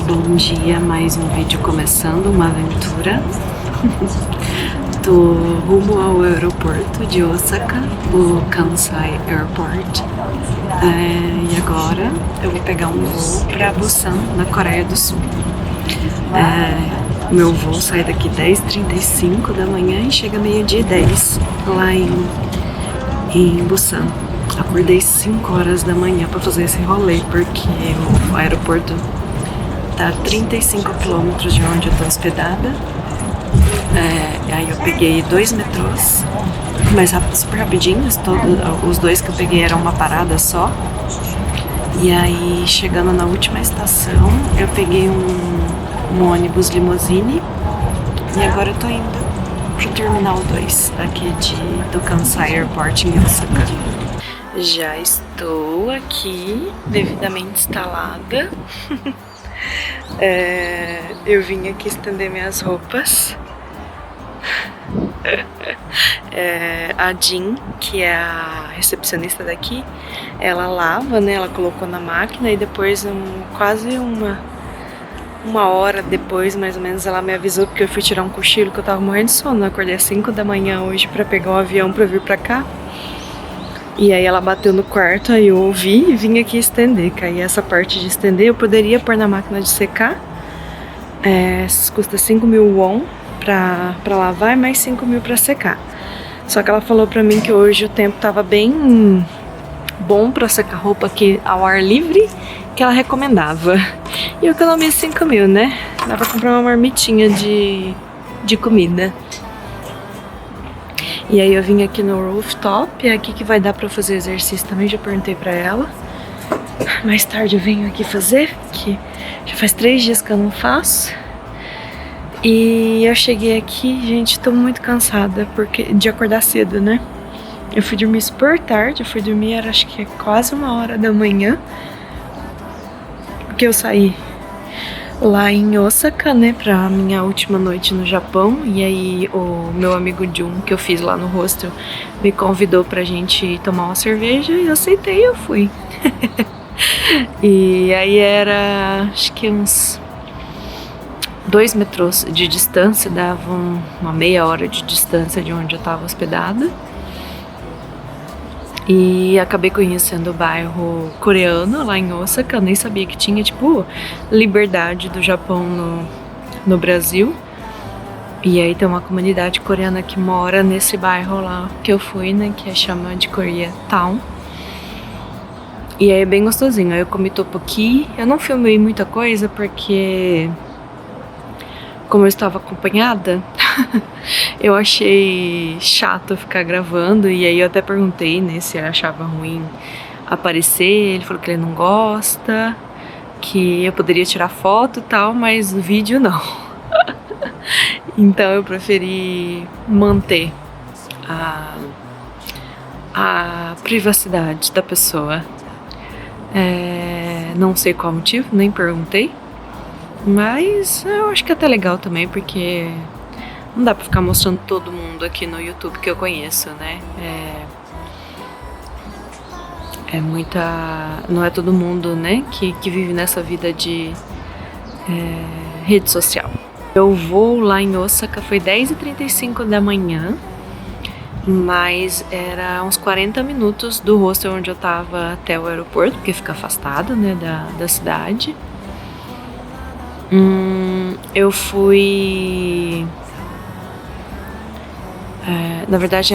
Bom dia, mais um vídeo começando, uma aventura. Tô rumo ao aeroporto de Osaka, o Kansai Airport. E agora eu vou pegar um voo para Busan, na Coreia do Sul. Meu voo sai daqui 10h35 da manhã e chega meio-dia 10 lá em Busan. Acordei 5 horas da manhã para fazer esse rolê, porque o aeroporto tá a 35 quilômetros de onde eu tô hospedada. Aí eu peguei 2 metrôs, mas super rapidinhos, os 2 que eu peguei eram uma parada só. E aí, chegando na última estação, eu peguei um ônibus limousine e agora eu tô indo pro Terminal 2 aqui do Kansai Airport em Osaka. Já estou aqui, devidamente instalada. Eu vim aqui estender minhas roupas. A Jean, que é a recepcionista daqui, ela lava, né? Ela colocou na máquina e depois, quase uma hora depois, mais ou menos, ela me avisou, porque eu fui tirar um cochilo, que eu tava morrendo de sono. Eu acordei às 5 da manhã hoje pra pegar um avião pra vir pra cá. E aí ela bateu no quarto, aí eu ouvi e vim aqui estender. Que aí essa parte de estender eu poderia pôr na máquina de secar. Custa 5.000 won pra lavar e mais 5.000 pra secar. Só que ela falou pra mim que hoje o tempo tava bem bom pra secar roupa aqui ao ar livre, que ela recomendava. E eu economizei 5.000, né? Dá pra comprar uma marmitinha de comida. E aí eu vim aqui no rooftop, é aqui que vai dar pra fazer exercício também, já perguntei pra ela. Mais tarde eu venho aqui fazer, que já faz 3 dias que eu não faço. E eu cheguei aqui, gente, tô muito cansada de acordar cedo, né? Eu fui dormir super tarde, era acho que quase 1h da manhã. Porque eu saí lá em Osaka, né, pra minha última noite no Japão. E aí o meu amigo Jun, que eu fiz lá no hostel, me convidou pra gente tomar uma cerveja e eu aceitei e eu fui. E aí era, acho que uns 2 metrôs de distância, davam uma meia hora de distância de onde eu tava hospedada. E acabei conhecendo o bairro coreano lá em Osaka. Eu nem sabia que tinha, tipo, Liberdade do Japão no Brasil. E aí tem uma comunidade coreana que mora nesse bairro lá que eu fui, né, que chama de Koreatown. E aí é bem gostosinho. Aí eu comi tteokbokki. Eu não filmei muita coisa porque, como eu estava acompanhada, eu achei chato ficar gravando. E aí eu até perguntei, né, se ele achava ruim aparecer. Ele falou que ele não gosta, que eu poderia tirar foto e tal, mas no vídeo não. Então eu preferi manter a privacidade da pessoa. Não sei qual motivo, nem perguntei. Mas eu acho que é até legal também, porque não dá pra ficar mostrando todo mundo aqui no YouTube que eu conheço, né? Não é todo mundo, né, que vive nessa vida de rede social. Eu vou lá em Osaka, foi 10h35 da manhã, mas era uns 40 minutos do hostel onde eu tava até o aeroporto, porque fica afastado, né, da cidade. Eu fui... na verdade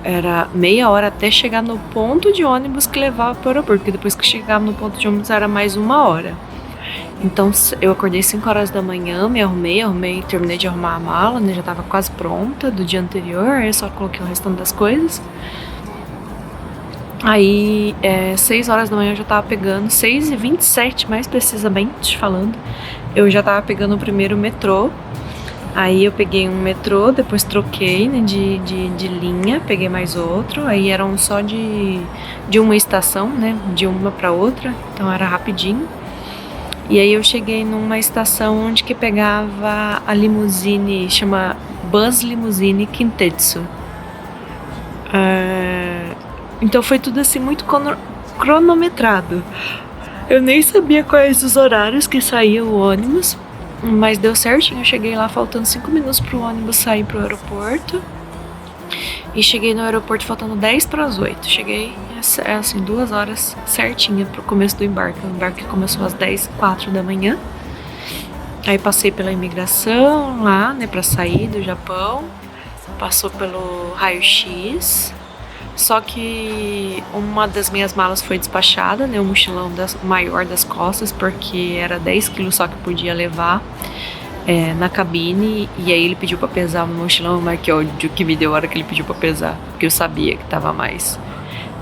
era meia hora até chegar no ponto de ônibus que levava para o aeroporto, porque depois que chegava no ponto de ônibus era mais 1 hora. Então eu acordei 5 horas da manhã, me arrumei, terminei de arrumar a mala, né, já tava quase pronta do dia anterior, aí eu só coloquei o restante das coisas. Aí 6 horas da manhã eu já tava pegando, 6h27 mais precisamente falando, eu já tava pegando o primeiro metrô. Aí eu peguei um metrô, depois troquei, né, de linha, peguei mais outro. Aí eram só de uma estação, né, de uma pra outra, então era rapidinho. E aí eu cheguei numa estação onde que pegava a limusine, chama Bus Limousine Kintetsu. Então foi tudo assim muito cronometrado. Eu nem sabia quais os horários que saía o ônibus, mas deu certinho. Eu cheguei lá faltando 5 minutos pro ônibus sair pro aeroporto. E cheguei no aeroporto faltando 10 para as 8. Cheguei, assim, 2 horas certinha pro começo do embarque. O embarque começou às 10h04 da manhã. Aí passei pela imigração lá, né, pra sair do Japão. Passou pelo raio-x. Só que uma das minhas malas foi despachada, né, o mochilão maior das costas, porque era 10 quilos só que podia levar na cabine. E aí ele pediu pra pesar o mochilão, mas que ódio que me deu a hora que ele pediu pra pesar, porque eu sabia que tava mais.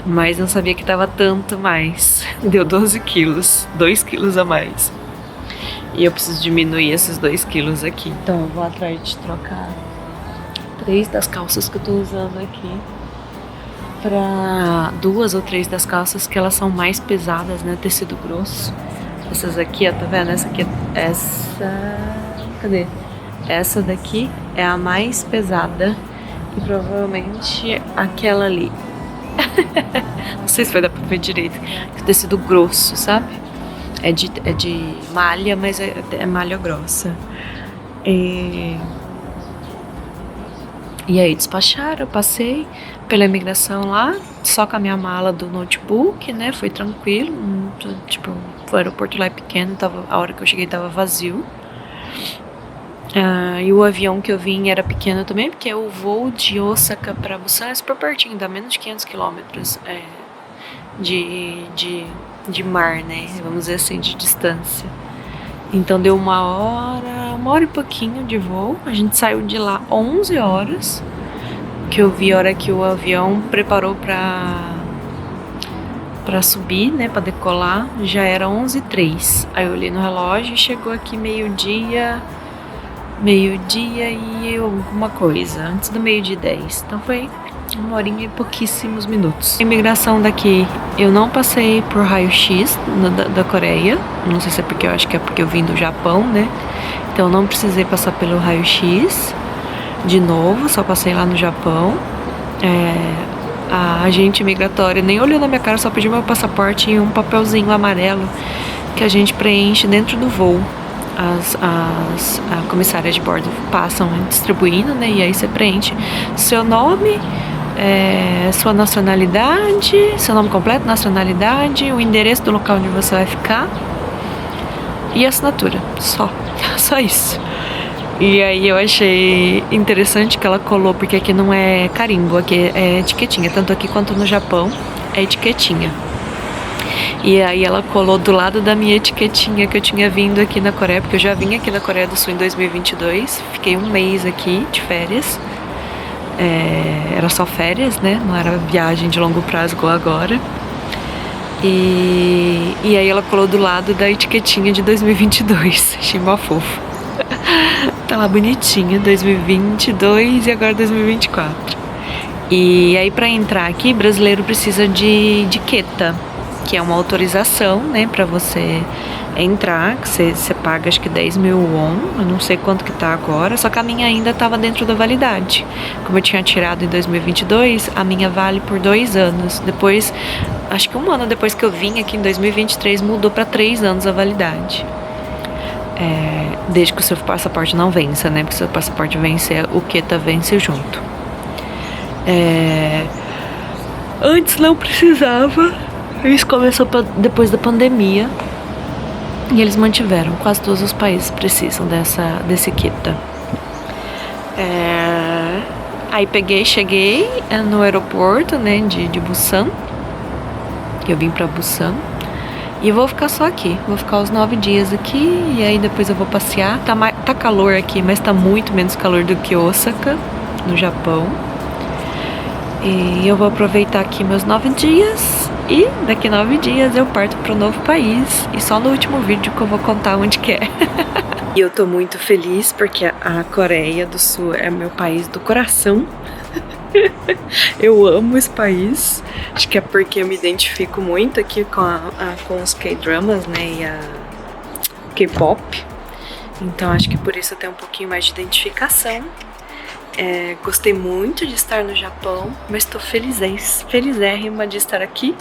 Mas não sabia que tava tanto mais. Deu 12 quilos, 2 quilos a mais. E eu preciso diminuir esses 2 quilos aqui. Então eu vou atrás de trocar 3 das calças que eu tô usando aqui pra 2 ou 3 das calças que elas são mais pesadas, né? Tecido grosso. Essas aqui, ó, tá vendo? Essa aqui, cadê? Essa daqui é a mais pesada. E provavelmente aquela ali. Não sei se vai dar pra ver direito. Tecido grosso, sabe? É de malha, mas é malha grossa. E aí despacharam, eu passei pela imigração lá, só com a minha mala do notebook, né? Foi tranquilo. Tipo, o aeroporto lá é pequeno, a hora que eu cheguei tava vazio. E o avião que eu vim era pequeno também, porque o voo de Osaka pra Busan é super pertinho, dá menos de 500 quilômetros de mar, né? Vamos dizer assim, de distância. Então deu 1 hora e pouquinho de voo. A gente saiu de lá 11 horas, que eu vi a hora que o avião preparou pra subir, né, pra decolar. Já era 11h03. Aí eu olhei no relógio e chegou aqui meio-dia e alguma coisa, antes do 12h10. Então foi 1 horinha e pouquíssimos minutos. A imigração daqui, eu não passei por raio-x da Coreia. Não sei se é porque eu acho que é porque eu vim do Japão, né? Então eu não precisei passar pelo raio-x de novo, só passei lá no Japão. A agente migratória nem olhou na minha cara, só pediu meu passaporte e um papelzinho amarelo que a gente preenche dentro do voo. A comissária de bordo passam distribuindo, né? E aí você preenche seu nome, sua nacionalidade, seu nome completo, nacionalidade, o endereço do local onde você vai ficar e a assinatura. Só isso. E aí eu achei interessante que ela colou, porque aqui não é carimbo, aqui é etiquetinha, tanto aqui quanto no Japão é etiquetinha. E aí ela colou do lado da minha etiquetinha que eu tinha vindo aqui na Coreia, porque eu já vim aqui na Coreia do Sul em 2022, fiquei 1 mês aqui de férias. Era só férias, né? Não era viagem de longo prazo igual agora. E aí ela colou do lado da etiquetinha de 2022. Achei mó fofo. Tá lá bonitinha, 2022 e agora 2024. E aí pra entrar aqui, brasileiro precisa de queta, que é uma autorização, né, pra você entrar, que você paga acho que 10.000 won, eu não sei quanto que tá agora, só que a minha ainda tava dentro da validade. Como eu tinha tirado em 2022, a minha vale por 2 anos. Depois, acho que 1 ano depois que eu vim aqui em 2023, mudou pra 3 anos a validade. Desde que o seu passaporte não vença, né, porque se o seu passaporte vencer, o queta vence junto. Antes não precisava. Isso começou depois da pandemia e eles mantiveram. Quase todos os países precisam desse queta. Aí cheguei no aeroporto, né, de Busan. Eu vim pra Busan e vou ficar só aqui. Vou ficar os 9 dias aqui e aí depois eu vou passear. Tá calor aqui, mas tá muito menos calor do que Osaka, no Japão. E eu vou aproveitar aqui meus 9 dias e daqui 9 dias eu parto para um novo país. E só no último vídeo que eu vou contar onde que é. E eu tô muito feliz porque a Coreia do Sul é meu país do coração. Eu amo esse país. Acho que é porque eu me identifico muito aqui com os K-dramas, né, e a K-pop. Então acho que por isso eu tenho um pouquinho mais de identificação. Gostei muito de estar no Japão, mas estou felizérrima de estar aqui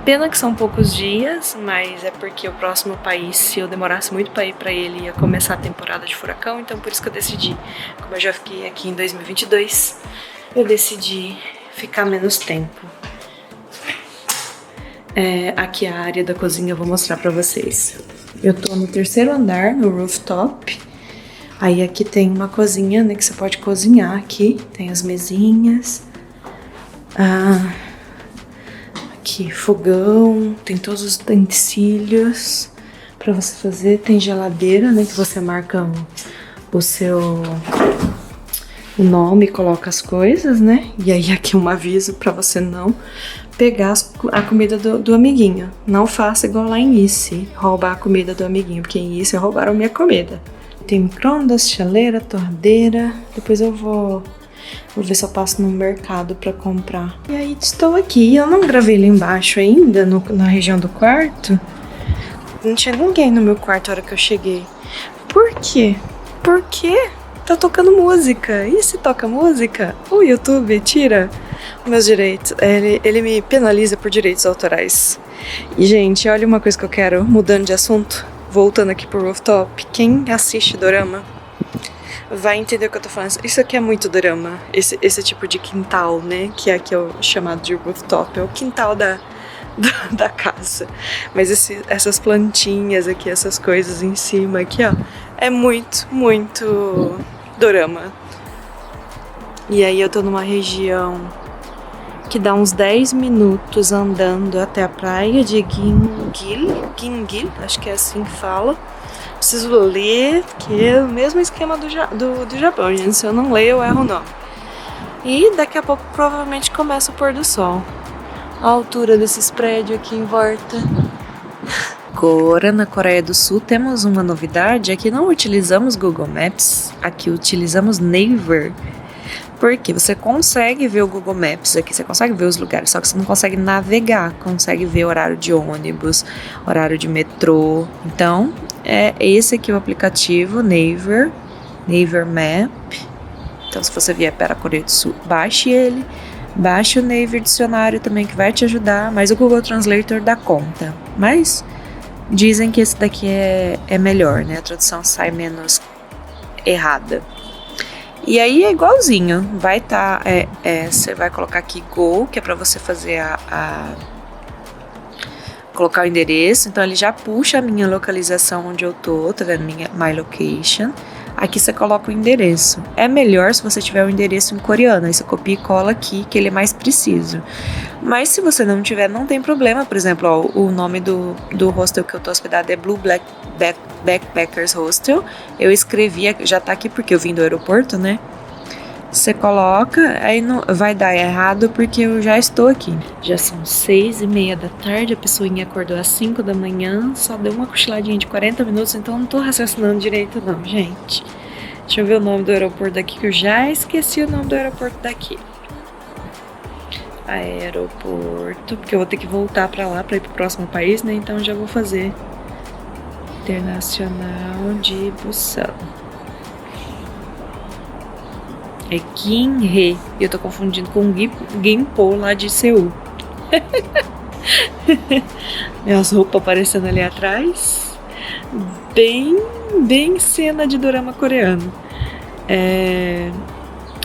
Pena que são poucos dias, mas é porque o próximo país, se eu demorasse muito para ir para ele, ia começar a temporada de furacão, então por isso que eu decidi. Como eu já fiquei aqui em 2022, eu decidi ficar menos tempo. Aqui a área da cozinha eu vou mostrar pra vocês. Eu tô no 3º andar, no rooftop. Aí aqui tem uma cozinha, né, que você pode cozinhar aqui. Tem as mesinhas. Aqui, fogão. Tem todos os utensílios pra você fazer. Tem geladeira, né, que você marca o seu nome, coloca as coisas, né? E aí aqui um aviso pra você não pegar a comida do amiguinho. Não faça igual lá em Nice, roubar a comida do amiguinho, porque em Nice roubaram minha comida. Tem micro-ondas, chaleira, torneira. Depois eu vou ver se eu passo no mercado pra comprar. E aí estou aqui. Eu não gravei lá embaixo ainda, na região do quarto. Não tinha ninguém no meu quarto na hora que eu cheguei. Por quê? Porque tá tocando música. E se toca música, o YouTube tira meus direitos. Ele me penaliza por direitos autorais. E, gente, olha uma coisa que eu quero, mudando de assunto, voltando aqui pro rooftop. Quem assiste dorama vai entender o que eu tô falando. Isso aqui é muito dorama. Esse tipo de quintal, né? Que aqui é o chamado de rooftop. É o quintal da casa. Mas essas plantinhas aqui, essas coisas em cima aqui, ó, é muito, muito dorama. E aí eu tô numa região que dá uns 10 minutos andando até a praia de Gingil, acho que é assim que fala. Preciso ler, que é o mesmo esquema do Japão, gente. Se eu não ler, eu erro o nome. E daqui a pouco provavelmente começa o pôr do sol. A altura desses prédios aqui em volta. Agora, na Coreia do Sul, temos uma novidade. Aqui não utilizamos Google Maps, aqui utilizamos Naver. Porque você consegue ver o Google Maps aqui, você consegue ver os lugares, só que você não consegue navegar, consegue ver horário de ônibus, horário de metrô. Então, é esse aqui o aplicativo, Naver Map. Então, se você vier para a Coreia do Sul, baixe ele. Baixe o Naver Dicionário também, que vai te ajudar, mas o Google Translator dá conta. Mas dizem que esse daqui é melhor, né? A tradução sai menos errada. E aí é igualzinho, vai estar, você vai colocar aqui Go, que é para você fazer colocar o endereço. Então ele já puxa a minha localização onde eu tô, tá vendo? My Location. Aqui você coloca o endereço. É melhor se você tiver o endereço em coreano, aí você copia e cola aqui, que ele é mais preciso. Mas se você não tiver, não tem problema. Por exemplo, ó, o nome do hostel que eu tô hospedado é Blue Backpackers Hostel. Eu escrevi, já tá aqui porque eu vim do aeroporto, né? Você coloca, aí não vai dar errado porque eu já estou aqui. Já são 6:30 da tarde, a pessoinha acordou às 5 da manhã, só deu uma cochiladinha de 40 minutos, então não tô raciocinando direito não, gente. Deixa eu ver o nome do aeroporto daqui, que eu já esqueci o nome do aeroporto daqui. Aeroporto, porque eu vou ter que voltar pra lá, pra ir pro próximo país, né? Então já vou fazer Internacional de Busan. É Gimhae. Eu tô confundindo com Gimpo lá de Seul. Minhas roupas aparecendo ali atrás. Bem cena de dorama coreano.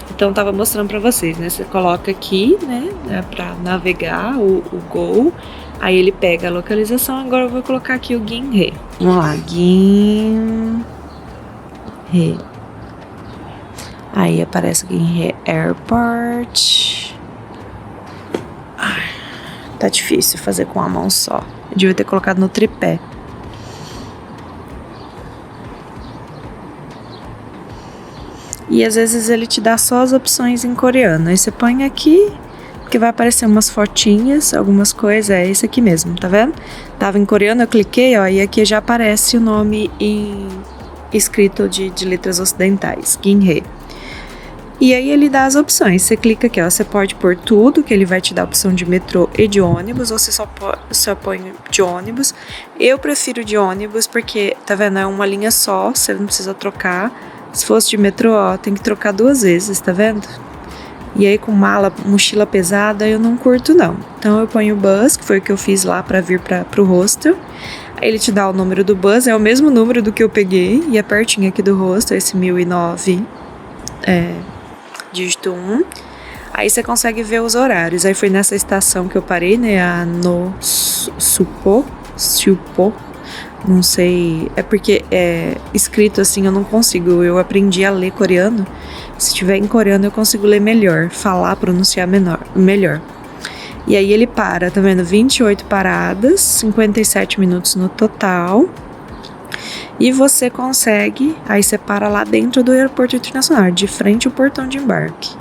Então tava mostrando pra vocês, né? Você coloca aqui, né? Pra navegar o Go. Aí ele pega a localização. Agora eu vou colocar aqui o Gimhae. Vamos lá. Gimhae. Aí aparece aqui em Airport. Tá difícil fazer com a mão só. Eu devia ter colocado no tripé. E às vezes ele te dá só as opções em coreano. Aí você põe aqui, que vai aparecer umas fotinhas, algumas coisas. É esse aqui mesmo, tá vendo? Tava em coreano, eu cliquei, ó, e aqui já aparece o nome escrito de letras ocidentais, Gimhae. E aí ele dá as opções, você clica aqui, ó, você pode pôr tudo, que ele vai te dar a opção de metrô e de ônibus, ou você só põe de ônibus. Eu prefiro de ônibus, porque, tá vendo, é uma linha só, você não precisa trocar. Se fosse de metrô, ó, tem que trocar 2 vezes, tá vendo? E aí com mala, mochila pesada, eu não curto não. Então eu ponho o bus, que foi o que eu fiz lá pra vir pro hostel. Aí ele te dá o número do bus, é o mesmo número do que eu peguei, e é pertinho aqui do hostel, esse 1009, dígito 1. Aí você consegue ver os horários. Aí foi nessa estação que eu parei, né, a No Supo, não sei, é porque é escrito assim, eu não consigo, eu aprendi a ler coreano. Se tiver em coreano eu consigo ler melhor, falar, pronunciar melhor. E aí ele para, tá vendo? 28 paradas, 57 minutos no total. E você consegue, aí você para lá dentro do aeroporto internacional, de frente ao portão de embarque.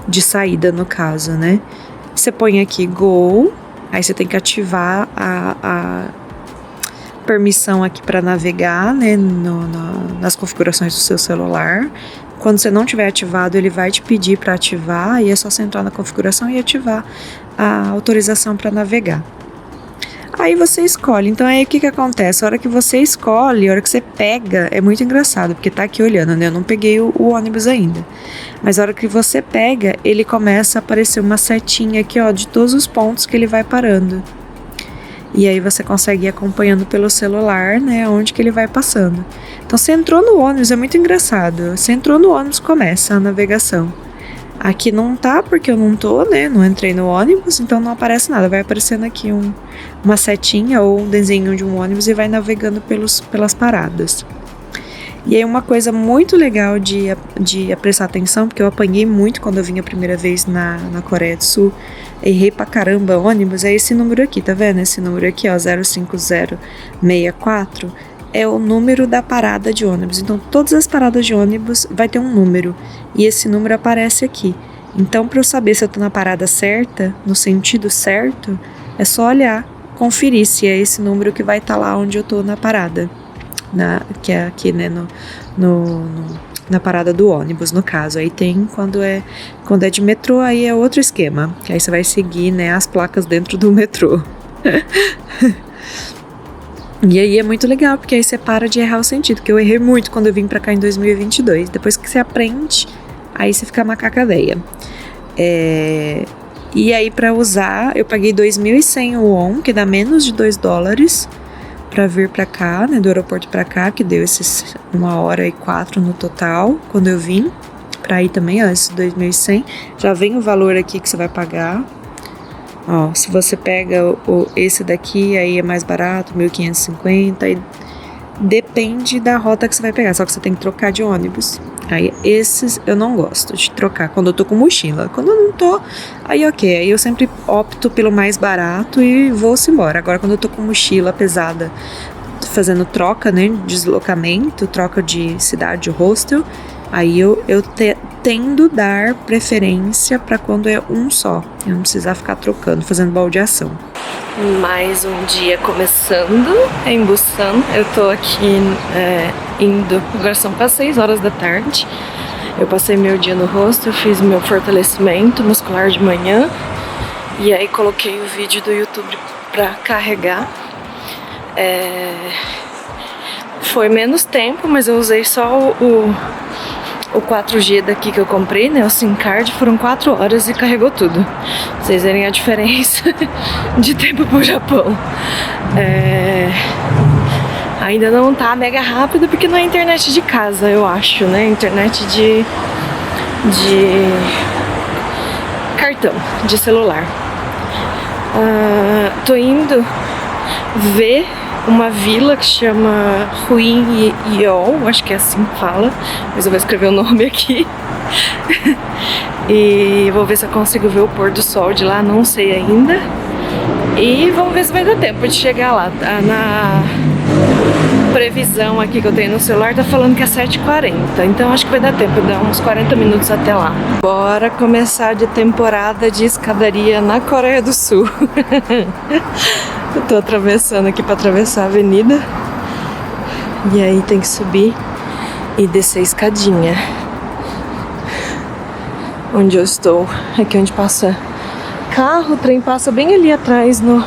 De saída, no caso, né? Você põe aqui Go, aí você tem que ativar a permissão aqui para navegar, né? Nas configurações do seu celular. Quando você não tiver ativado, ele vai te pedir para ativar, e é só você entrar na configuração e ativar a autorização para navegar. Aí você escolhe. Então aí o que acontece? A hora que você escolhe, a hora que você pega, é muito engraçado, porque tá aqui olhando, né? Eu não peguei o ônibus ainda. Mas a hora que você pega, ele começa a aparecer uma setinha aqui, ó, de todos os pontos que ele vai parando. E aí você consegue ir acompanhando pelo celular, né, onde que ele vai passando. Então você entrou no ônibus, é muito engraçado. Você entrou no ônibus, começa a navegação. Aqui não tá, porque eu não tô, né, não entrei no ônibus, então não aparece nada. Vai aparecendo aqui uma setinha ou um desenho de um ônibus e vai navegando pelas paradas. E aí uma coisa muito legal de prestar atenção, porque eu apanhei muito quando eu vim a primeira vez na Coreia do Sul, errei pra caramba ônibus, é esse número aqui, tá vendo? Esse número aqui, ó, 05064, é o número da parada de ônibus. Então todas as paradas de ônibus vai ter um número, e esse número aparece aqui. Então para eu saber se eu tô na parada certa, no sentido certo, é só olhar, conferir se é esse número que vai estar lá onde eu tô na parada. Que é aqui, né, na parada do ônibus, no caso. Aí tem quando é de metrô, aí é outro esquema, que aí você vai seguir, né, as placas dentro do metrô. E aí é muito legal, porque aí você para de errar o sentido, que eu errei muito quando eu vim pra cá em 2022. Depois que você aprende, aí você fica macaca véia. E aí pra usar, eu paguei 2.100 won, que dá menos de $2, pra vir pra cá, né, do aeroporto pra cá, que deu esses 1h04 no total, quando eu vim, pra ir também, ó, esses 2.100, já vem o valor aqui que você vai pagar, ó, se você pega esse daqui, aí é mais barato, 1.550, e depende da rota que você vai pegar, só que você tem que trocar de ônibus. Aí esses eu não gosto de trocar quando eu tô com mochila. Quando eu não tô, aí ok. Aí eu sempre opto pelo mais barato e vou-se embora. Agora quando eu tô com mochila pesada, fazendo troca, né, deslocamento, troca de cidade, hostel, aí eu tendo a dar preferência para quando é um só. Eu não precisar ficar trocando, fazendo baldeação. Mais um dia começando em Busan. Eu tô aqui indo, agora são quase 6 horas da tarde. Eu passei meu dia no hostel, fiz meu fortalecimento muscular de manhã. E aí coloquei o vídeo do YouTube pra carregar. Foi menos tempo, mas eu usei só o 4G daqui que eu comprei, né, o SIM card, foram 4 horas e carregou tudo. Pra vocês verem a diferença de tempo pro Japão. Ainda não tá mega rápido, porque não é internet de casa, eu acho, né, internet de cartão, de celular. Tô indo ver uma vila que chama Huinyeol, acho que é assim que fala, mas eu vou escrever o nome aqui. E vou ver se eu consigo ver o pôr do sol de lá, não sei ainda. E vamos ver se vai dar tempo de chegar lá. Na previsão aqui que eu tenho no celular tá falando que é 7h40, então acho que vai dar tempo, dá uns 40 minutos até lá. Bora começar de temporada de escadaria na Coreia do Sul. Eu tô atravessando aqui pra atravessar a avenida. E aí tem que subir e descer a escadinha. Onde eu estou, aqui onde passa carro, o trem passa bem ali atrás no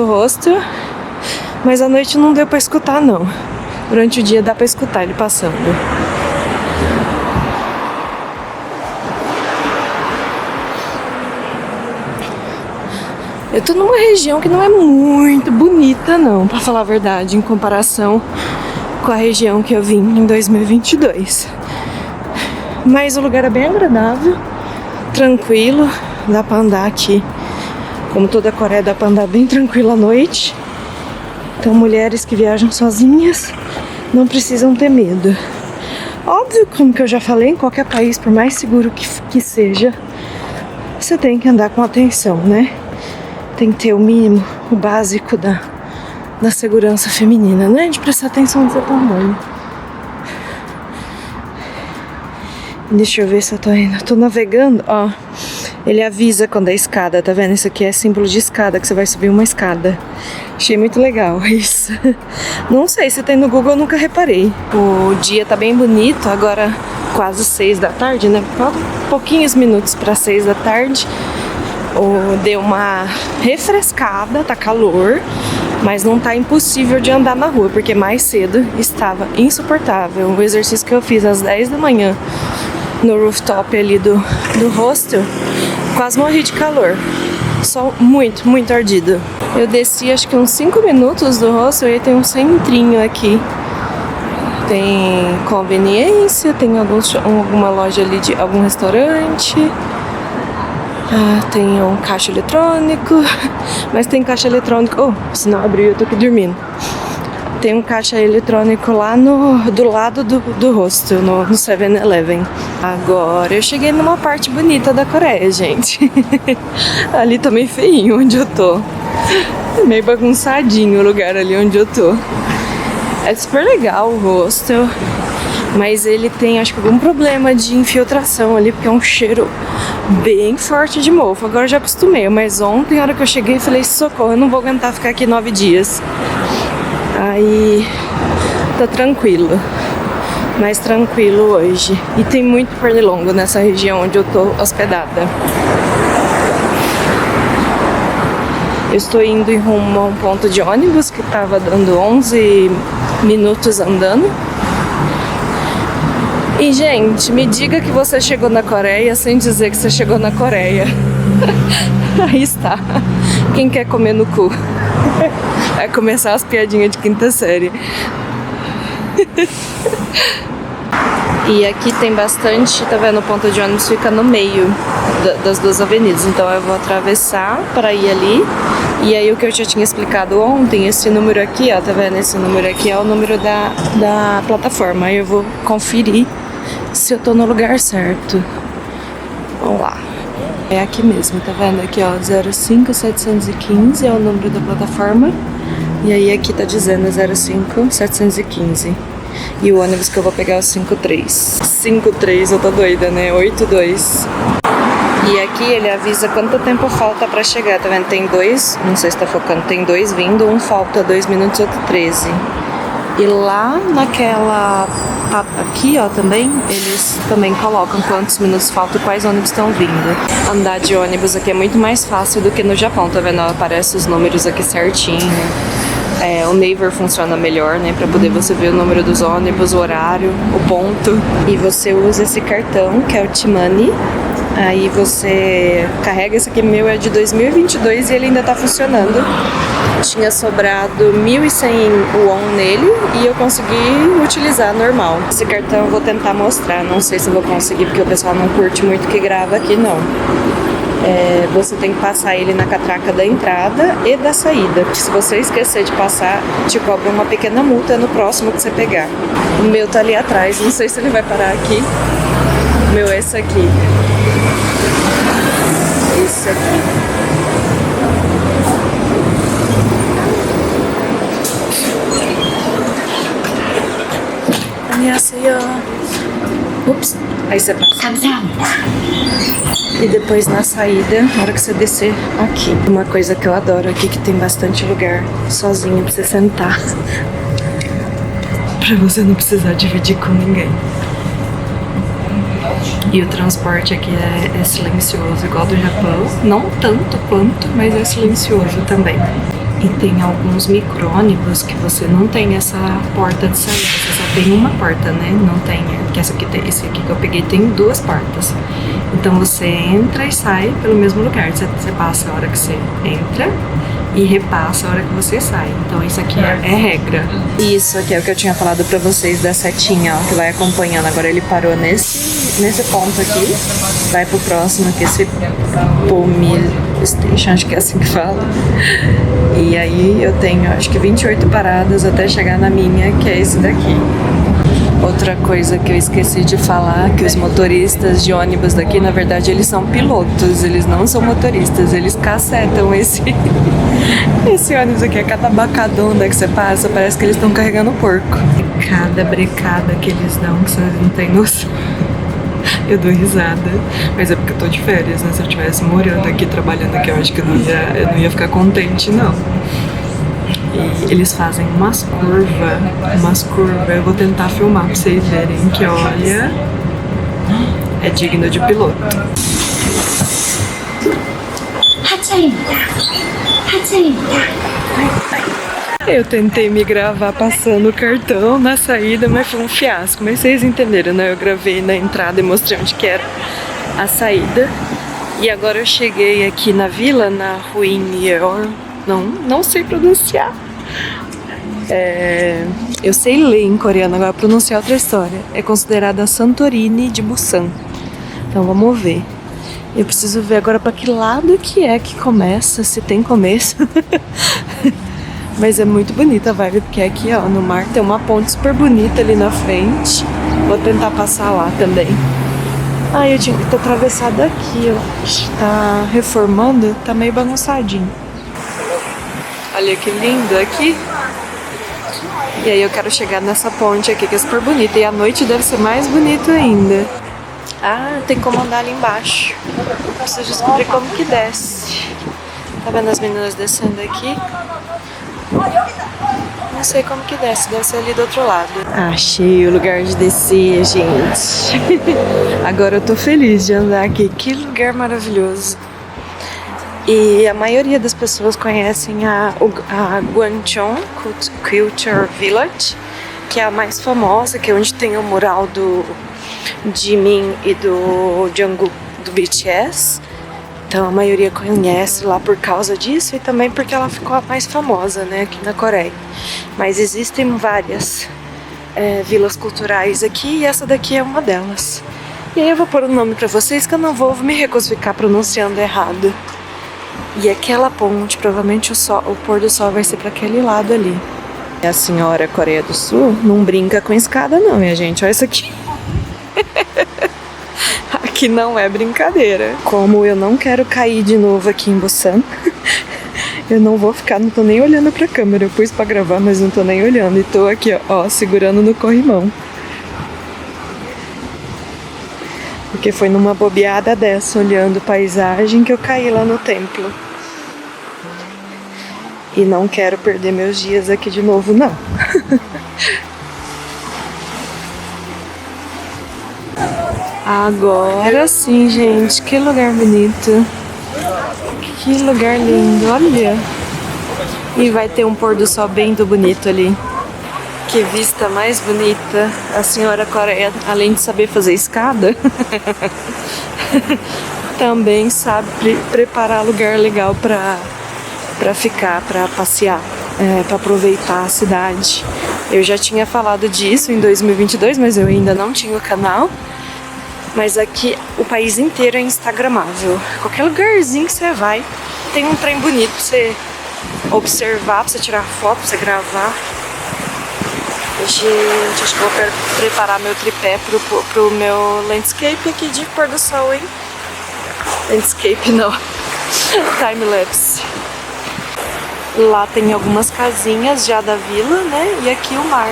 hostel. Mas à noite não deu pra escutar não. Durante o dia dá pra escutar ele passando. Eu tô numa região que não é muito bonita não, pra falar a verdade, em comparação com a região que eu vim em 2022. Mas o lugar é bem agradável, tranquilo, dá pra andar aqui. Como toda a Coreia, dá pra andar bem tranquilo à noite. Então mulheres que viajam sozinhas não precisam ter medo. Óbvio, como que eu já falei, em qualquer país, por mais seguro que seja, você tem que andar com atenção, né? Tem que ter o mínimo, o básico da segurança feminina, né? De prestar atenção no seu tamanho. Deixa eu ver se eu tô indo. Eu tô navegando, ó. Ele avisa quando é escada, tá vendo? Isso aqui é símbolo de escada, que você vai subir uma escada. Achei muito legal isso. Não sei se tem no Google, eu nunca reparei. O dia tá bem bonito, agora quase 6 da tarde, né? Pouquinhos minutos para 6 da tarde. Deu uma refrescada, tá calor, mas não tá impossível de andar na rua, porque mais cedo estava insuportável. O exercício que eu fiz às 10 da manhã no rooftop ali do hostel, quase morri de calor. Sol muito, muito ardido. Eu desci acho que uns 5 minutos do hostel e tem um centrinho aqui. Tem conveniência, tem alguma loja ali de algum restaurante. Tem um caixa eletrônico, mas tem caixa eletrônico. Oh, se não abrir eu tô aqui dormindo. Tem um caixa eletrônico lá do lado do hostel, no 7-Eleven. Agora eu cheguei numa parte bonita da Coreia, gente. Ali tá meio feinho onde eu tô. É meio bagunçadinho o lugar ali onde eu tô. É super legal o hostel, mas ele tem, acho que, algum problema de infiltração ali, porque é um cheiro bem forte de mofo. Agora eu já acostumei, mas ontem, na hora que eu cheguei, eu falei, socorro, eu não vou aguentar ficar aqui 9 dias. Aí, tá tranquilo, mais tranquilo hoje. E tem muito pernilongo nessa região onde eu tô hospedada. Eu estou indo em rumo a um ponto de ônibus que tava dando 11 minutos andando. E, gente, me diga que você chegou na Coreia sem dizer que você chegou na Coreia. Aí está. Quem quer comer no cu? Vai começar as piadinhas de quinta série. E aqui tem bastante, tá vendo? O ponto de ônibus fica no meio das duas avenidas. Então eu vou atravessar para ir ali. E aí o que eu já tinha explicado ontem, esse número aqui, ó, tá vendo? Esse número aqui é o número da plataforma. Aí eu vou conferir se eu tô no lugar certo. Vamos lá. É aqui mesmo, tá vendo? Aqui, ó, 05715 é o número da plataforma. E aí aqui tá dizendo 05715. E o ônibus que eu vou pegar é o 53. 53, eu tô doida, né? 82. E aqui ele avisa quanto tempo falta pra chegar, tá vendo? Tem dois, não sei se tá focando, tem dois vindo, um falta 2 minutos, outro 13. E lá naquela aqui, ó, também, eles também colocam quantos minutos faltam e quais ônibus estão vindo. Andar de ônibus aqui é muito mais fácil do que no Japão, tá vendo? Aparece os números aqui certinho. O Naver funciona melhor, né? Pra poder você ver o número dos ônibus, o horário, o ponto. E você usa esse cartão, que é o T-Money. Aí você carrega, esse aqui meu é de 2022 e ele ainda tá funcionando. Tinha sobrado 1.100 won nele e eu consegui utilizar normal. Esse cartão eu vou tentar mostrar, não sei se eu vou conseguir porque o pessoal não curte muito que grava aqui, não. Você tem que passar ele na catraca da entrada e da saída. Se você esquecer de passar, te cobra uma pequena multa no próximo que você pegar. O meu tá ali atrás, não sei se ele vai parar aqui. O meu é esse aqui. Esse aqui. 안녕하세요. Ups. Aí você passa. E depois na saída, na hora que você descer aqui. Uma coisa que eu adoro aqui, que tem bastante lugar sozinho pra você sentar. Pra você não precisar dividir com ninguém. E o transporte aqui é silencioso, igual do Japão. Não tanto quanto, mas é silencioso também. E tem alguns micro-ônibus que você não tem essa porta de saída, você só tem uma porta, né? Não tem, que esse aqui que eu peguei tem 2 portas. Então você entra e sai pelo mesmo lugar. Você passa a hora que você entra e repassa a hora que você sai. Então isso aqui é regra. Isso aqui é o que eu tinha falado pra vocês da setinha, ó, que vai acompanhando. Agora ele parou nesse ponto aqui. Vai pro próximo, que é esse Pomil Station, acho que é assim que fala. E aí eu tenho, acho que 28 paradas até chegar na minha, que é esse daqui. Outra coisa que eu esqueci de falar, que os motoristas de ônibus daqui, na verdade, eles são pilotos, eles não são motoristas, eles cacetam esse ônibus aqui. A cada bacadona que você passa, parece que eles estão carregando porco. Cada brecada que eles dão, que vocês não têm noção. Eu dou risada, mas é porque eu tô de férias, né? Se eu estivesse morando aqui, trabalhando aqui, eu acho que eu não ia ficar contente, não. E eles fazem umas curvas. Eu vou tentar filmar pra vocês verem que, olha, é digno de piloto. Eu tentei me gravar passando o cartão na saída, mas foi um fiasco. Mas vocês entenderam, né? Eu gravei na entrada e mostrei onde que era a saída. E agora eu cheguei aqui na vila, na Ruinior. Não sei pronunciar. Eu sei ler em coreano, agora pronunciar outra história. É considerada a Santorini de Busan. Então vamos ver. Eu preciso ver agora pra que lado que é que começa, se tem começo. Mas é muito bonita a vibe, porque aqui, ó, no mar tem uma ponte super bonita ali na frente. Vou tentar passar lá também. Ah, eu tinha que ter atravessado aqui, ó. Tá reformando, tá meio bagunçadinho. Olha que lindo aqui. E aí eu quero chegar nessa ponte aqui, que é super bonita. E à noite deve ser mais bonito ainda. Ah, tem como andar ali embaixo. Preciso descobrir como que desce. Tá vendo as meninas descendo aqui? Não sei como que desce, deve ser ali do outro lado. Achei o lugar de descer, gente. Agora eu tô feliz de andar aqui. Que lugar maravilhoso. E a maioria das pessoas conhecem a Gwancheon Culture Village, que é a mais famosa, que é onde tem o mural do Jimin e do Jungkook do BTS. Então a maioria conhece lá por causa disso e também porque ela ficou a mais famosa, né, aqui na Coreia. Mas existem várias vilas culturais aqui e essa daqui é uma delas. E aí eu vou pôr o nome pra vocês que eu não vou me recusar ficar pronunciando errado. E aquela ponte, provavelmente o pôr do sol vai ser pra aquele lado ali. E a senhora Coreia do Sul não brinca com escada não, minha gente. Olha isso aqui. Aqui não é brincadeira. Como eu não quero cair de novo aqui em Busan, eu não vou ficar, não tô nem olhando pra câmera. Eu pus pra gravar, mas não tô nem olhando. E tô aqui, ó, segurando no corrimão. Porque foi numa bobeada dessa, olhando paisagem, que eu caí lá no templo. E não quero perder meus dias aqui de novo, não. Agora sim, gente. Que lugar bonito. Que lugar lindo, olha. E vai ter um pôr do sol bem bonito ali. Que vista mais bonita. A senhora Coreia, além de saber fazer escada, também sabe preparar lugar legal pra ficar, pra passear, pra aproveitar a cidade. Eu já tinha falado disso em 2022, mas eu ainda não tinha o canal. Mas aqui o país inteiro é instagramável. Qualquer lugarzinho que você vai, tem um trem bonito pra você observar, pra você tirar foto, pra você gravar. Gente, acho que vou preparar meu tripé pro meu landscape aqui de pôr do sol, hein? Landscape não, time-lapse. Lá tem algumas casinhas já da vila, né? E aqui o mar.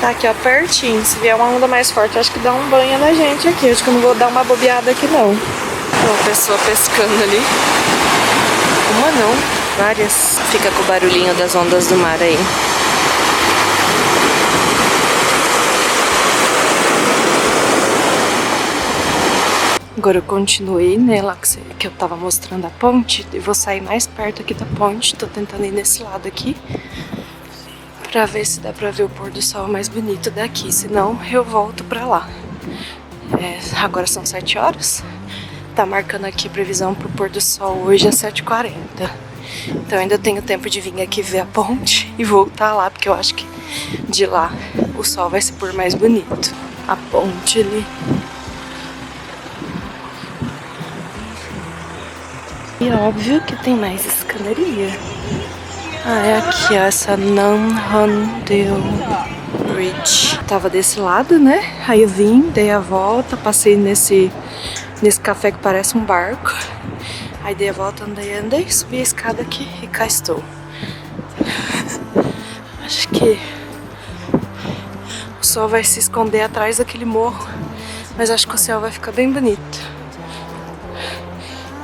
Tá aqui, ó, pertinho. Se vier uma onda mais forte, acho que dá um banho na gente aqui. Acho que eu não vou dar uma bobeada aqui, não. Uma pessoa pescando ali. Uma não, várias. Fica com o barulhinho das ondas do mar aí. Agora eu continuei, né, lá que eu tava mostrando a ponte. E vou sair mais perto aqui da ponte. Tô tentando ir nesse lado aqui. pra ver se dá pra ver o pôr do sol mais bonito daqui, senão eu volto pra lá. Agora são 7 horas, tá marcando aqui previsão pro pôr do sol hoje às 7h40. Então ainda tenho tempo de vir aqui ver a ponte e voltar lá, porque eu acho que de lá o sol vai se pôr mais bonito. A ponte ali. E óbvio que tem mais escadaria. É aqui, ó, essa Nanhandale Bridge. Tava desse lado, né? Aí eu vim, dei a volta, passei nesse café que parece um barco. Aí dei a volta, andei, subi a escada aqui e cá estou. Acho que o sol vai se esconder atrás daquele morro, mas acho que o céu vai ficar bem bonito.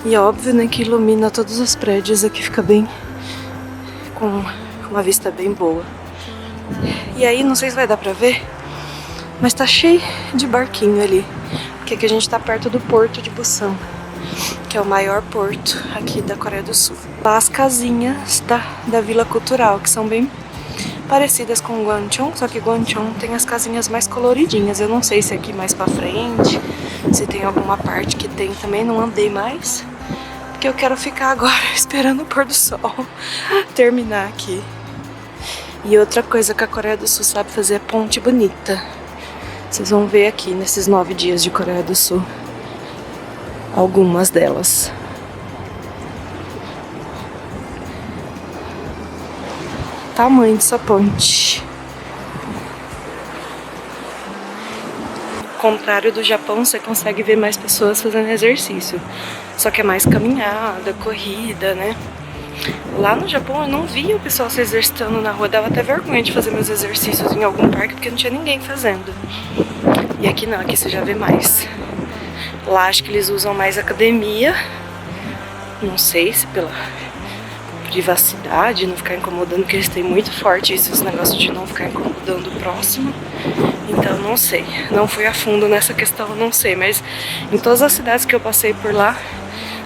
E óbvio, né, que ilumina todos os prédios aqui, fica bem com uma vista bem boa. E aí, não sei se vai dar pra ver, mas tá cheio de barquinho ali, porque aqui a gente tá perto do porto de Busan, que é o maior porto aqui da Coreia do Sul. Lá as casinhas da Vila Cultural, que são bem parecidas com Gwanchon, só que Gwanchon tem as casinhas mais coloridinhas. Eu não sei se aqui mais pra frente, se tem alguma parte que tem também, não andei mais, porque eu quero ficar agora esperando o pôr do sol terminar aqui. E outra coisa que a Coreia do Sul sabe fazer é ponte bonita. Vocês vão ver aqui nesses 9 dias de Coreia do Sul algumas delas. Tamanho dessa ponte. Ao contrário do Japão, você consegue ver mais pessoas fazendo exercício. Só que é mais caminhada, corrida, né? Lá no Japão eu não via o pessoal se exercitando na rua. Dava até vergonha de fazer meus exercícios em algum parque, porque não tinha ninguém fazendo. E aqui não, aqui você já vê mais. Lá acho que eles usam mais academia. Não sei se pela privacidade, não ficar incomodando, porque eles têm muito forte esse negócio de não ficar incomodando o próximo. Então não sei, não fui a fundo nessa questão, não sei, mas em todas as cidades que eu passei por lá,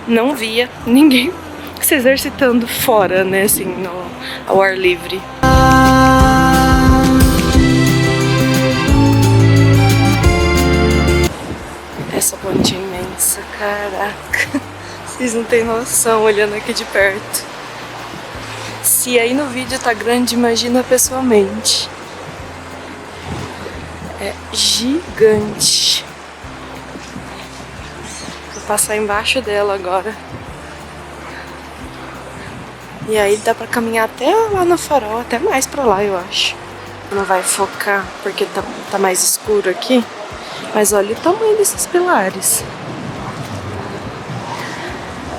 não via ninguém se exercitando fora, né, assim, ao ar livre. Essa ponte é imensa, caraca, vocês não têm noção olhando aqui de perto. Se aí no vídeo tá grande, imagina pessoalmente. É gigante. Vou passar embaixo dela agora. E aí dá pra caminhar até lá no farol, até mais pra lá, eu acho. Não vai focar porque tá mais escuro aqui. Mas olha o tamanho desses pilares.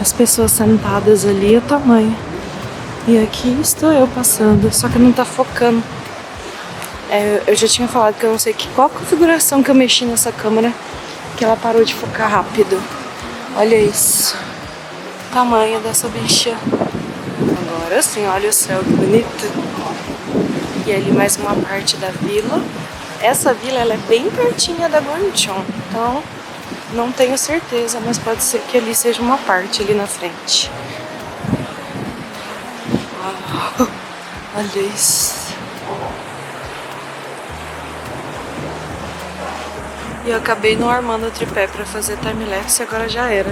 As pessoas sentadas ali, o tamanho. E aqui estou eu passando, só que não tá focando. Eu já tinha falado que eu não sei qual configuração que eu mexi nessa câmera, que ela parou de focar rápido. Olha isso. O tamanho dessa bicha. Agora sim, olha o céu, que bonito. E ali mais uma parte da vila. Essa vila ela é bem pertinha da Gwanchon, então não tenho certeza, mas pode ser que ali seja uma parte ali na frente. Olha isso. E eu acabei não armando o tripé pra fazer timelapse, agora já era,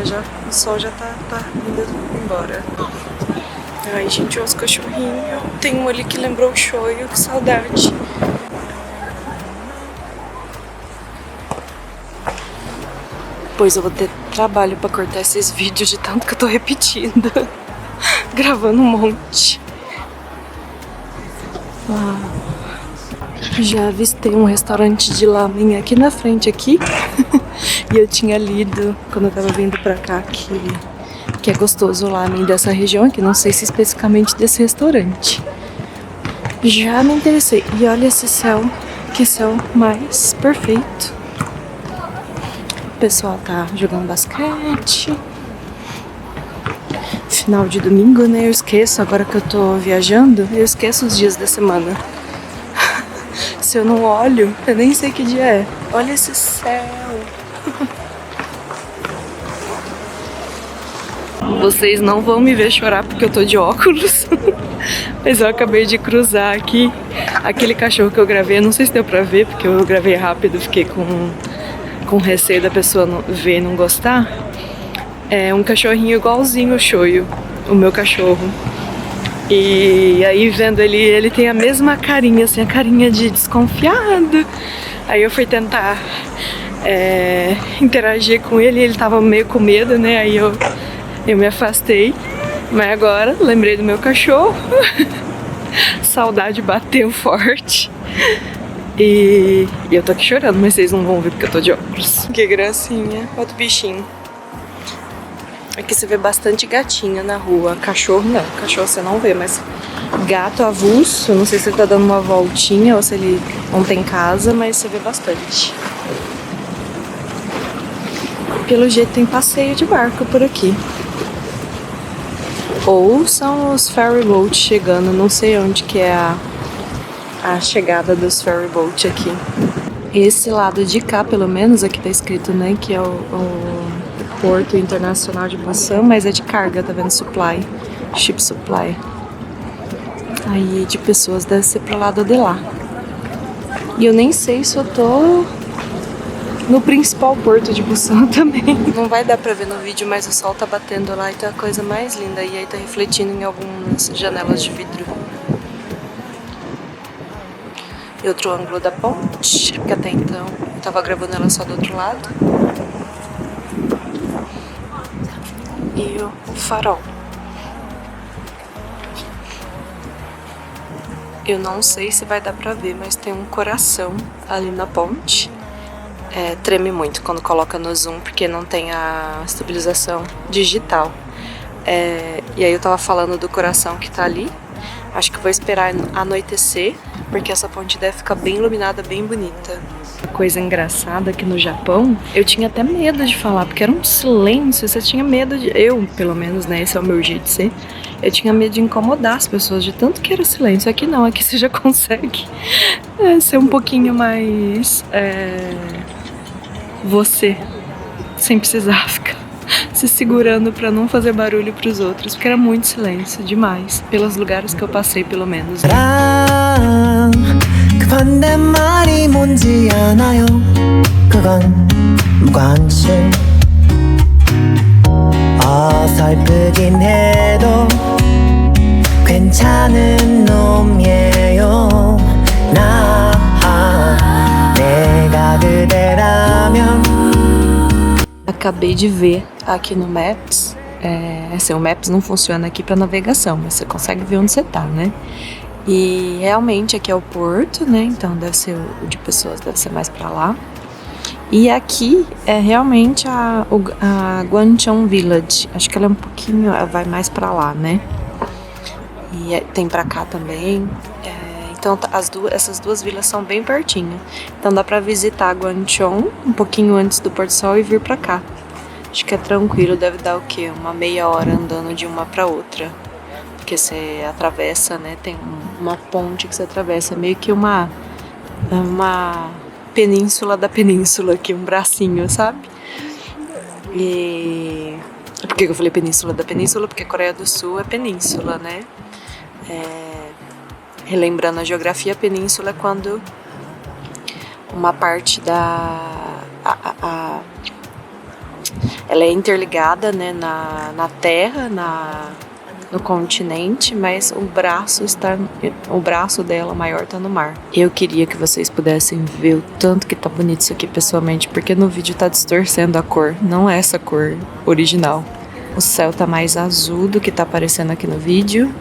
o sol já tá indo embora. Ai, gente, olha os cachorrinhos. Tem um ali que lembrou o Shoyu, que saudade. Depois eu vou ter trabalho pra cortar esses vídeos de tanto que eu tô repetindo. Gravando um monte. Já avistei um restaurante de lamen aqui na frente aqui. E eu tinha lido quando eu tava vindo pra cá que é gostoso o lamen dessa região aqui. Não sei se especificamente desse restaurante. Já me interessei. E olha esse céu, que céu mais perfeito. O pessoal tá jogando basquete. Final de domingo, né? Eu esqueço, agora que eu tô viajando, eu esqueço os dias da semana. Se eu não olho, eu nem sei que dia é. Olha esse céu. Vocês não vão me ver chorar porque eu tô de óculos. Mas eu acabei de cruzar aqui aquele cachorro que eu gravei. Eu não sei se deu pra ver, porque eu gravei rápido, fiquei com receio da pessoa ver e não gostar. É um cachorrinho igualzinho o Shoyu, o meu cachorro. E aí vendo ele tem a mesma carinha, assim, a carinha de desconfiado. Aí eu fui tentar interagir com ele tava meio com medo, né? Aí eu me afastei. Mas agora lembrei do meu cachorro. Saudade bateu forte. E eu tô aqui chorando, mas vocês não vão ver porque eu tô de óculos. Que gracinha, outro bichinho. Aqui você vê bastante gatinha na rua. Cachorro não, cachorro você não vê, mas gato avulso, não sei se ele tá dando uma voltinha ou se ele não tem casa, mas você vê bastante. Pelo jeito tem passeio de barco por aqui. Ou são os ferry boats chegando, não sei onde que é a chegada dos ferry boats aqui. Esse lado de cá, pelo menos, aqui tá escrito, né, que é o Porto Internacional de Busan, mas é de carga, tá vendo? Supply, ship supply. Aí de pessoas deve ser pro lado de lá. E eu nem sei se eu tô no principal porto de Busan também. Não vai dar pra ver no vídeo, mas o sol tá batendo lá e tá a coisa mais linda. E aí tá refletindo em algumas janelas de vidro. E outro ângulo da ponte, porque até então eu tava gravando ela só do outro lado. E o farol. Eu não sei se vai dar pra ver, mas tem um coração ali na ponte. Treme muito quando coloca no zoom, porque não tem a estabilização digital. E aí eu tava falando do coração que tá ali. Acho que vou esperar anoitecer, porque essa ponte deve ficar bem iluminada, bem bonita. Coisa engraçada que no Japão, eu tinha até medo de falar, porque era um silêncio, você tinha medo de... Eu, pelo menos, né, esse é o meu jeito de ser. Eu tinha medo de incomodar as pessoas, de tanto que era silêncio. Aqui não, aqui você já consegue ser um pouquinho mais... você, sem precisar ficar se segurando pra não fazer barulho pros outros, porque era muito silêncio, demais, pelos lugares que eu passei, pelo menos. Acabei de ver aqui no Maps, o Maps não funciona aqui para navegação, mas você consegue ver onde você tá, né? E realmente aqui é o porto, né? Então deve ser o de pessoas, deve ser mais para lá. E aqui é realmente a Gwancheon Village. Acho que ela é um pouquinho, vai mais para lá, né? E tem para cá também. Então essas duas vilas são bem pertinho. Então dá pra visitar a Gwancheon um pouquinho antes do pôr do sol e vir pra cá. Acho que é tranquilo, deve dar o quê? Uma meia hora andando de uma pra outra. Porque você atravessa, né? Tem uma ponte que você atravessa, meio que uma península da península aqui, um bracinho, sabe? E... Por que eu falei península da península? Porque a Coreia do Sul é península, né? Relembrando a geografia, a península é quando uma parte ela é interligada, né, na terra, no continente, mas o braço dela maior tá no mar. Eu queria que vocês pudessem ver o tanto que tá bonito isso aqui pessoalmente, porque no vídeo tá distorcendo a cor, não é essa cor original. O céu tá mais azul do que tá aparecendo aqui no vídeo.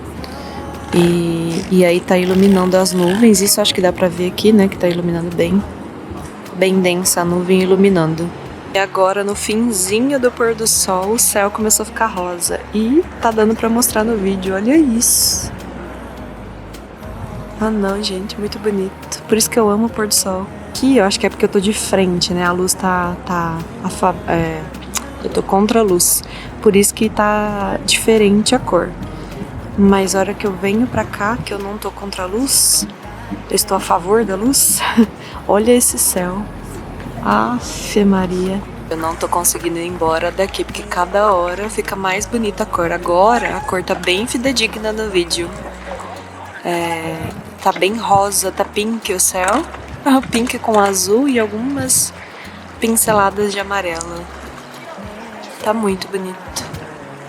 E aí tá iluminando as nuvens, isso acho que dá pra ver aqui, né, que tá iluminando bem densa a nuvem iluminando. E agora no finzinho do pôr do sol o céu começou a ficar rosa e tá dando pra mostrar no vídeo, olha isso. Ah não, gente, muito bonito, por isso que eu amo o pôr do sol. Aqui eu acho que é porque eu tô de frente, né, a luz eu tô contra a luz, por isso que tá diferente a cor. Mas a hora que eu venho pra cá, que eu não tô contra a luz, eu estou a favor da luz, olha esse céu. Afe Maria. Eu não tô conseguindo ir embora daqui, porque cada hora fica mais bonita a cor. Agora a cor tá bem fidedigna no vídeo. Tá bem rosa, tá pink o céu. Pink com azul e algumas pinceladas de amarelo. Tá muito bonito.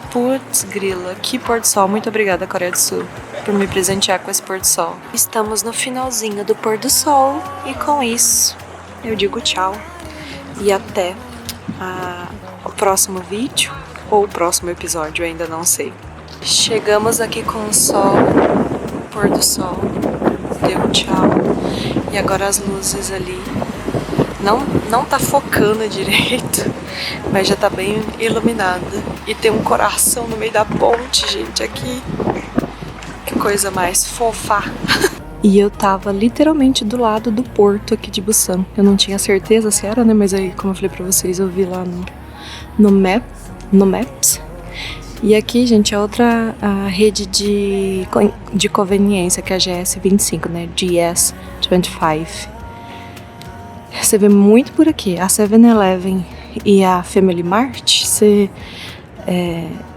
Putz, grila, que pôr do sol. Muito obrigada, Coreia do Sul, por me presentear com esse pôr do sol. Estamos no finalzinho do pôr do sol e com isso eu digo tchau e até o próximo vídeo ou o próximo episódio, eu ainda não sei. Chegamos aqui com o sol, pôr do sol, deu tchau e agora as luzes ali não tá focando direito, mas já tá bem iluminada. E tem um coração no meio da ponte, gente, aqui. Que coisa mais fofa. E eu tava literalmente do lado do porto aqui de Busan. Eu não tinha certeza se era, né? Mas aí, como eu falei pra vocês, eu vi lá no Maps. E aqui, gente, é outra rede de conveniência, que é a GS25, né? GS25. Você vê muito por aqui. A 7-Eleven e a Family Mart,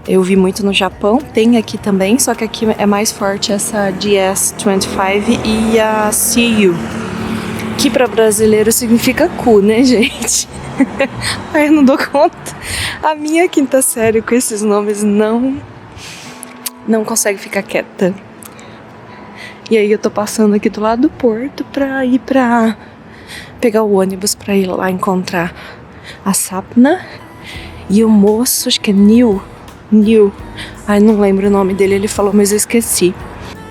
eu vi muito no Japão, tem aqui também, só que aqui é mais forte essa GS25 e a CU, que para brasileiro significa cu, né, gente? Aí eu não dou conta. A minha quinta série com esses nomes não consegue ficar quieta. E aí eu tô passando aqui do lado do porto pra ir pra pegar o ônibus pra ir lá encontrar a Sapna e o moço, acho que é Neil. Ai, não lembro o nome dele, ele falou, mas eu esqueci.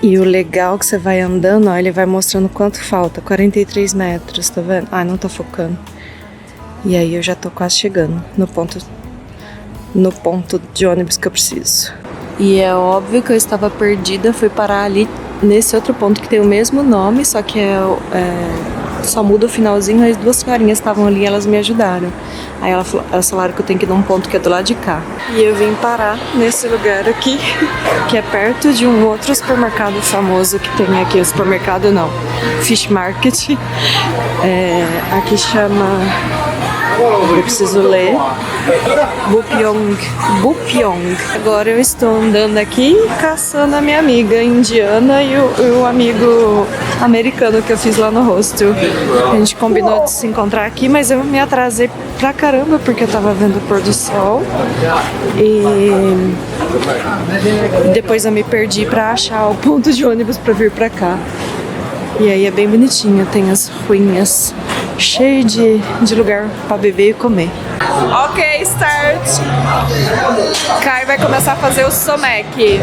E o legal é que você vai andando, ó, ele vai mostrando quanto falta, 43 metros, tá vendo? Ai, não tô focando. E aí eu já tô quase chegando no ponto de ônibus que eu preciso. E é óbvio que eu estava perdida, fui parar ali nesse outro ponto que tem o mesmo nome, só que só muda o finalzinho. As duas senhorinhas estavam ali, elas me ajudaram. Aí elas falaram que eu tenho que ir num ponto que é do lado de cá. E eu vim parar nesse lugar aqui, que é perto de um outro supermercado famoso que tem aqui. O supermercado não, Fish Market. Aqui chama... Eu preciso ler. Bupyeong. Agora eu estou andando aqui caçando a minha amiga indiana e o amigo americano que eu fiz lá no hostel. A gente combinou de se encontrar aqui, mas eu me atrasei pra caramba porque eu tava vendo o pôr do sol. E depois eu me perdi pra achar o ponto de ônibus pra vir pra cá. E aí é bem bonitinho, tem as ruínas cheias de lugar pra beber e comer. Ok, start! Kai vai começar a fazer o somek.